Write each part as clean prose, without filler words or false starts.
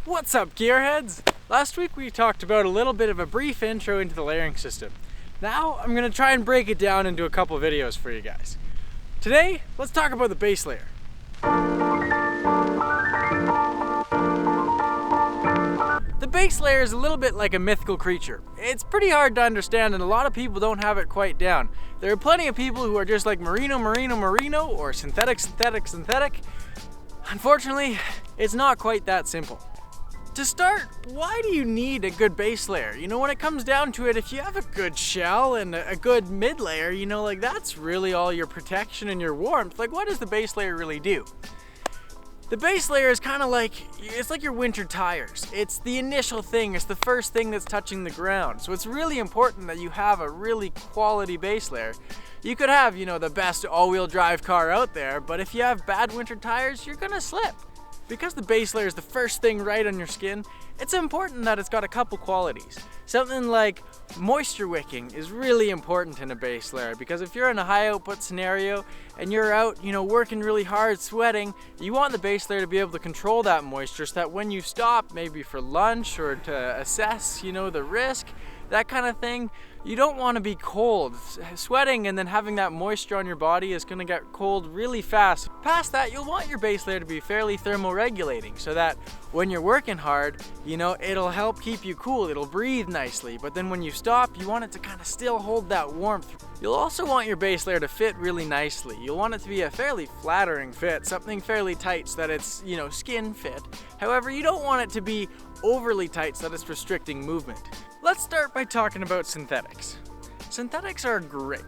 What's up, gearheads? Last week we talked about a little bit of a brief intro into the layering system. Now I'm going to try and break it down into a couple videos for you guys. Today, let's talk about the base layer. The base layer is a little bit like a mythical creature. It's pretty hard to understand and a lot of people don't have it quite down. There are plenty of people who are just like Merino, or synthetic. Unfortunately, it's not quite that simple. To start, why do you need a good base layer? You know, when it comes down to it, if you have a good shell and a good mid layer, you know, like that's really all your protection and your warmth. Like, what does the base layer really do? The base layer is kind of like, it's like your winter tires. It's the initial thing, it's the first thing that's touching the ground. So it's really important that you have a really quality base layer. You could have, you know, the best all-wheel drive car out there, but if you have bad winter tires, you're gonna slip. Because the base layer is the first thing right on your skin, it's important that it's got a couple qualities. Something like moisture wicking is really important in a base layer, because if you're in a high output scenario and you're out, you know, working really hard, sweating, you want the base layer to be able to control that moisture so that when you stop, maybe for lunch or to assess, you know, the risk, that kind of thing, you don't want to be cold. Sweating and then having that moisture on your body is going to get cold really fast. Past that, you'll want your base layer to be fairly thermoregulating so that when you're working hard, you know, it'll help keep you cool, it'll breathe nicely, but then when you stop, you want it to kind of still hold that warmth. You'll also want your base layer to fit really nicely. You'll want it to be a fairly flattering fit, something fairly tight so that it's, you know, skin fit. However, you don't want it to be overly tight so that it's restricting movement. Let's start by talking about synthetics. Synthetics are great.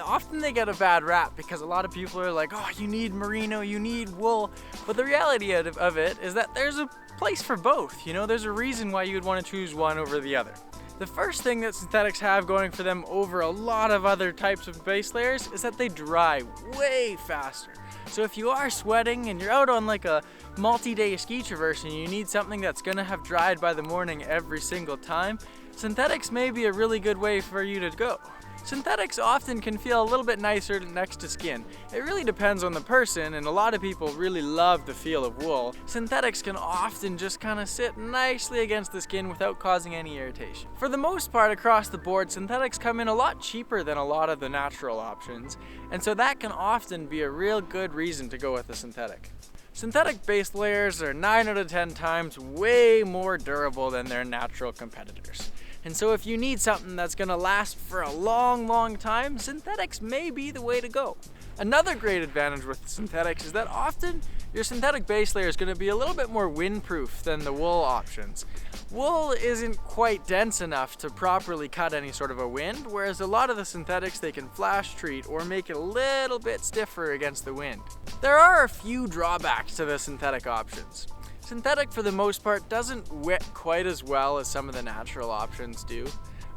Often they get a bad rap because a lot of people are like, oh, you need merino, you need wool. But the reality of it is that there's a place for both. You know, there's a reason why you would want to choose one over the other. The first thing that synthetics have going for them over a lot of other types of base layers is that they dry way faster. So if you are sweating and you're out on like a multi-day ski traverse and you need something that's gonna have dried by the morning every single time, synthetics may be a really good way for you to go. Synthetics often can feel a little bit nicer next to skin. It really depends on the person, and a lot of people really love the feel of wool. Synthetics can often just kind of sit nicely against the skin without causing any irritation. For the most part across the board, synthetics come in a lot cheaper than a lot of the natural options, and so that can often be a real good reason to go with a synthetic. Synthetic base layers are 9 out of 10 times way more durable than their natural competitors. And so if you need something that's gonna last for a long time, synthetics may be the way to go. Another great advantage with synthetics is that often your synthetic base layer is gonna be a little bit more windproof than the wool options. Wool isn't quite dense enough to properly cut any sort of a wind, whereas a lot of the synthetics they can flash treat or make it a little bit stiffer against the wind. There are a few drawbacks to the synthetic options. Synthetic, for the most part, doesn't wick quite as well as some of the natural options do,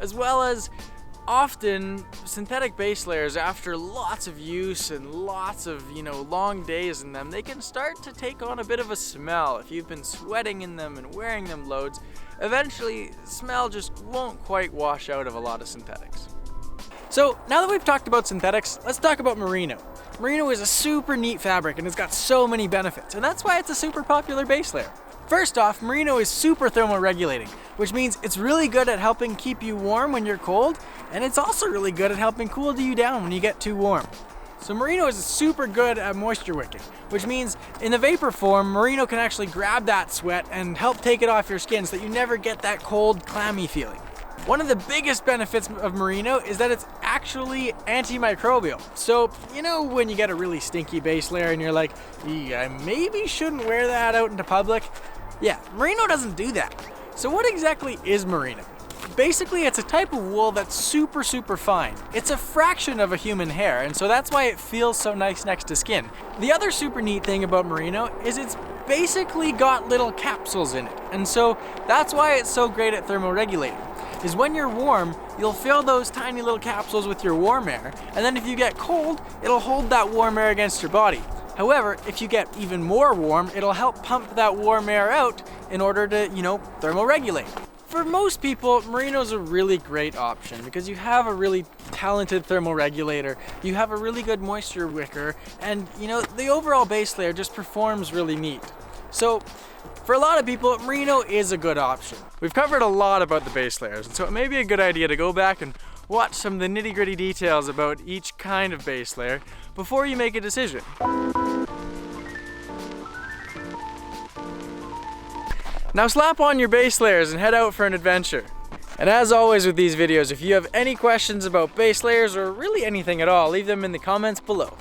as well as often synthetic base layers, after lots of use and lots of, you know, long days in them, they can start to take on a bit of a smell. If you've been sweating in them and wearing them loads, eventually smell just won't quite wash out of a lot of synthetics. So now that we've talked about synthetics, let's talk about merino. Merino is a super neat fabric and it's got so many benefits, and that's why it's a super popular base layer. First off, merino is super thermoregulating, which means it's really good at helping keep you warm when you're cold, and it's also really good at helping cool you down when you get too warm. So merino is super good at moisture wicking, which means in the vapor form, merino can actually grab that sweat and help take it off your skin so that you never get that cold, clammy feeling. One of the biggest benefits of merino is that it's actually antimicrobial. So, you know, when you get a really stinky base layer and you're like, I maybe shouldn't wear that out into public? Yeah, merino doesn't do that. So what exactly is merino? Basically, it's a type of wool that's super fine. It's a fraction of a human hair, and so that's why it feels so nice next to skin. The other super neat thing about merino is it's basically got little capsules in it, and so that's why it's so great at thermoregulating. Is when you're warm, you'll fill those tiny little capsules with your warm air, and then if you get cold, it'll hold that warm air against your body. However, if you get even more warm, it'll help pump that warm air out in order to, you know, thermoregulate. For most people, merino's a really great option because you have a really talented thermoregulator, you have a really good moisture wicker, and, you know, the overall base layer just performs really neat. So for a lot of people, Merino is a good option. We've covered a lot about the base layers, and so it may be a good idea to go back and watch some of the nitty-gritty details about each kind of base layer before you make a decision. Now slap on your base layers and head out for an adventure. And as always with these videos, if you have any questions about base layers or really anything at all, leave them in the comments below.